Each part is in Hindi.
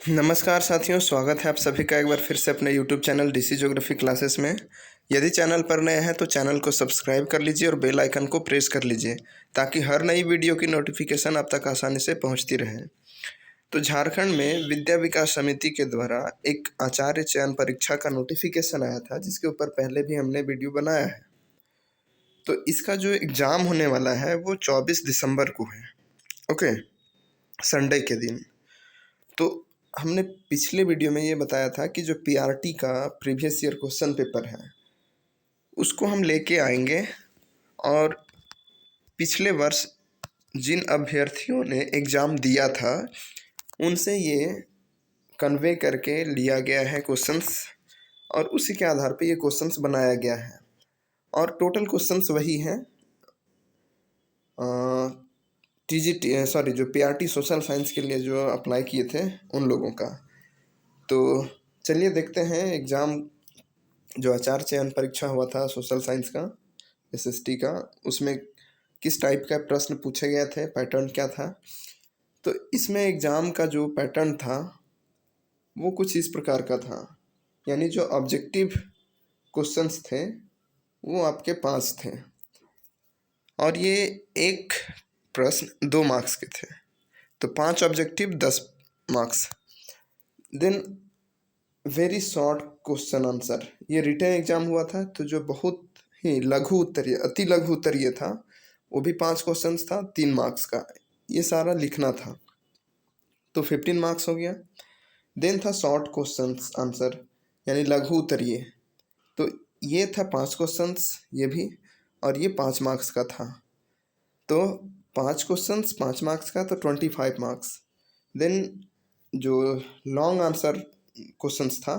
नमस्कार साथियों, स्वागत है आप सभी का एक बार फिर से अपने YouTube channel DC geography classes में। यदि चैनल पर नए हैं तो चैनल को सब्सक्राइब कर लीजिए और बेल आइकन को प्रेस कर लीजिए ताकि हर नई वीडियो की नोटिफिकेशन आप तक आसानी से पहुंचती रहे। तो झारखंड में विद्या विकास समिति के द्वारा एक आचार्य चयन परीक्षा का नोटिफिकेशन आया था, जिसके ऊपर पहले भी हमने वीडियो बनाया है। तो इसका जो एग्ज़ाम होने वाला है वो 24 दिसंबर को है। ओके, संडे के दिन। तो हमने पिछले वीडियो में ये बताया था कि जो पीआरटी का प्रीवियस ईयर क्वेश्चन पेपर है उसको हम लेके आएंगे और पिछले वर्ष जिन अभ्यर्थियों ने एग्ज़ाम दिया था उनसे ये कन्वे करके लिया गया है क्वेश्चंस, और उसी के आधार पे ये क्वेश्चंस बनाया गया है। और टोटल क्वेश्चंस वही हैं जो पीआरटी सोशल साइंस के लिए जो अप्लाई किए थे उन लोगों का। तो चलिए देखते हैं एग्ज़ाम जो आचार्य चयन परीक्षा हुआ था सोशल साइंस का, एसएसटी का, उसमें किस टाइप का प्रश्न पूछे गए थे, पैटर्न क्या था। तो इसमें एग्ज़ाम का जो पैटर्न था वो कुछ इस प्रकार का था, यानी जो ऑब्जेक्टिव क्वेश्चंस थे वो आपके 5 थे और ये एक प्रश्न 2 मार्क्स के थे। तो 5 objective 10 marks. Then very short question answer, ये रिटन एग्जाम हुआ था तो जो बहुत ही लघु उत्तरीय, अति लघु उत्तरीय था, वो भी 5 क्वेश्चंस था, 3 मार्क्स का। ये सारा लिखना था तो 15 मार्क्स हो गया। देन था शॉर्ट क्वेश्चंस आंसर, यानी लघु उत्तरीय, तो ये था 5 क्वेश्चंस ये भी, और ये 5 मार्क्स का था। तो 5 क्वेश्चंस 5 मार्क्स का, तो 25 मार्क्स। देन जो लॉन्ग आंसर क्वेश्चंस था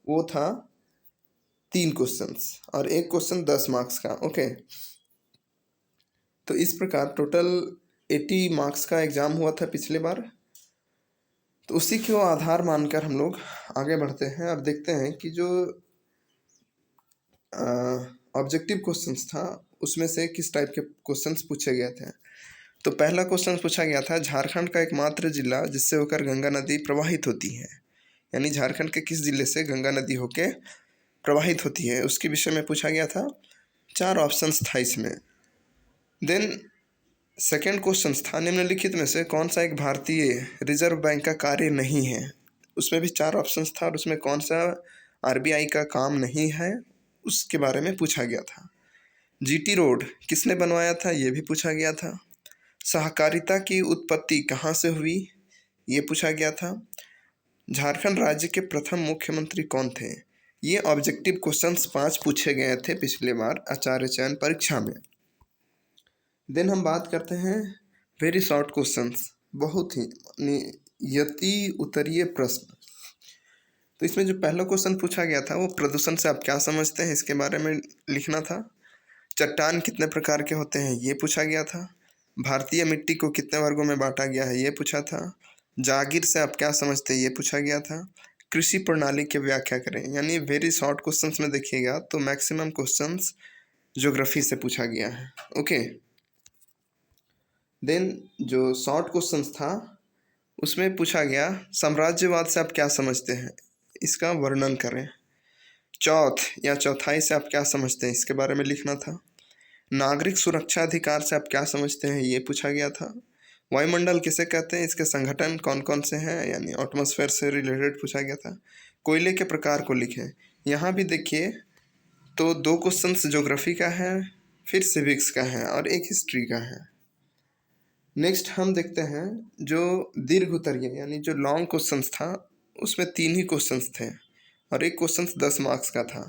वो था 3 क्वेश्चंस और एक क्वेश्चन 10 मार्क्स का। ओके, तो इस प्रकार टोटल 80 मार्क्स का एग्ज़ाम हुआ था पिछले बार। तो उसी को आधार मानकर हम लोग आगे बढ़ते हैं और देखते हैं कि जो ऑब्जेक्टिव क्वेश्चंस था उसमें से किस टाइप के क्वेश्चंस पूछे गए थे। तो पहला क्वेश्चन पूछा गया था, झारखंड का एकमात्र जिला जिससे होकर गंगा नदी प्रवाहित होती है, यानी झारखंड के किस जिले से गंगा नदी होके प्रवाहित होती है, उसके विषय में पूछा गया था। 4 ऑप्शंस था इसमें। देन सेकेंड क्वेश्चन था, निम्नलिखित में से कौन सा एक भारतीय रिजर्व बैंक का कार्य नहीं है। उसमें भी 4 ऑप्शंस था और उसमें कौन सा आरबीआई का काम नहीं है उसके बारे में पूछा गया था। जीटी रोड किसने बनवाया था ये भी पूछा गया था। सहकारिता की उत्पत्ति कहाँ से हुई ये पूछा गया था। झारखंड राज्य के प्रथम मुख्यमंत्री कौन थे। ये ऑब्जेक्टिव क्वेश्चंस 5 पूछे गए थे पिछले बार आचार्य चयन परीक्षा में। देन हम बात करते हैं वेरी शॉर्ट क्वेश्चंस, बहुत ही यति उत्तरीय प्रश्न। तो इसमें जो पहला क्वेश्चन पूछा गया था वो प्रदूषण से आप क्या समझते हैं इसके बारे में लिखना था। चट्टान कितने प्रकार के होते हैं ये पूछा गया था। भारतीय मिट्टी को कितने वर्गों में बांटा गया है ये पूछा था। जागीर से आप क्या समझते हैं ये पूछा गया था। कृषि प्रणाली की व्याख्या करें, यानी वेरी शॉर्ट क्वेश्चंस में देखिएगा तो मैक्सिमम क्वेश्चंस ज्योग्राफी से पूछा गया है। ओके, देन जो शॉर्ट क्वेश्चंस था उसमें पूछा गया साम्राज्यवाद से आप क्या समझते हैं इसका वर्णन करें। चौथ या चौथाई से आप क्या समझते हैं इसके बारे में लिखना था। नागरिक सुरक्षा अधिकार से आप क्या समझते हैं ये पूछा गया था। वायुमंडल किसे कहते हैं, इसके संगठन कौन कौन से हैं, यानी एटमॉस्फेयर से रिलेटेड पूछा गया था। कोयले के प्रकार को लिखें। यहाँ भी देखिए तो 2 क्वेश्चंस ज्योग्राफी का है, फिर सिविक्स का है और एक हिस्ट्री का है। नेक्स्ट हम देखते हैं जो दीर्घ उत्तरीय यानी जो लॉन्ग क्वेश्चंस था उसमें 3 ही क्वेश्चंस थे और एक क्वेश्चन 10 मार्क्स का था।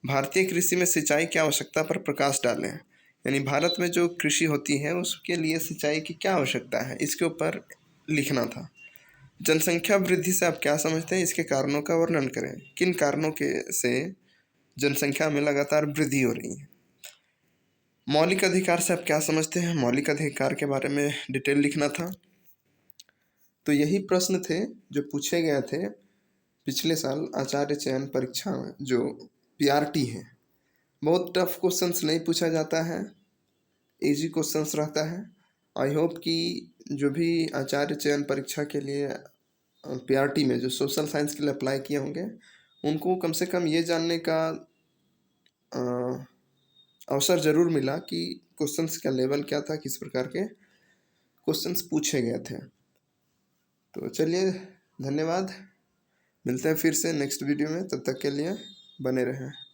भारतीय कृषि में सिंचाई की आवश्यकता पर प्रकाश डालें, यानी भारत में जो कृषि होती है उसके लिए सिंचाई की क्या आवश्यकता है इसके ऊपर लिखना था। जनसंख्या वृद्धि से आप क्या समझते हैं इसके कारणों का वर्णन करें। किन कारणों के से जनसंख्या में लगातार वृद्धि हो रही है। मौलिक अधिकार से आप क्या समझते हैं, मौलिक अधिकार के बारे में डिटेल लिखना था। तो यही प्रश्न थे जो पूछे गए थे पिछले साल आचार्य चयन परीक्षा में, जो पीआरटी है। बहुत टफ क्वेश्चंस नहीं पूछा जाता है, इजी क्वेश्चंस रहता है। आई होप कि जो भी आचार्य चयन परीक्षा के लिए पीआरटी में जो सोशल साइंस के लिए अप्लाई किए होंगे, उनको कम से कम ये जानने का अ, अवसर ज़रूर मिला कि क्वेश्चंस का लेवल क्या था, किस प्रकार के क्वेश्चंस पूछे गए थे। तो चलिए, धन्यवाद। मिलते हैं फिर से नेक्स्ट वीडियो में, तब तक के लिए बने रहें।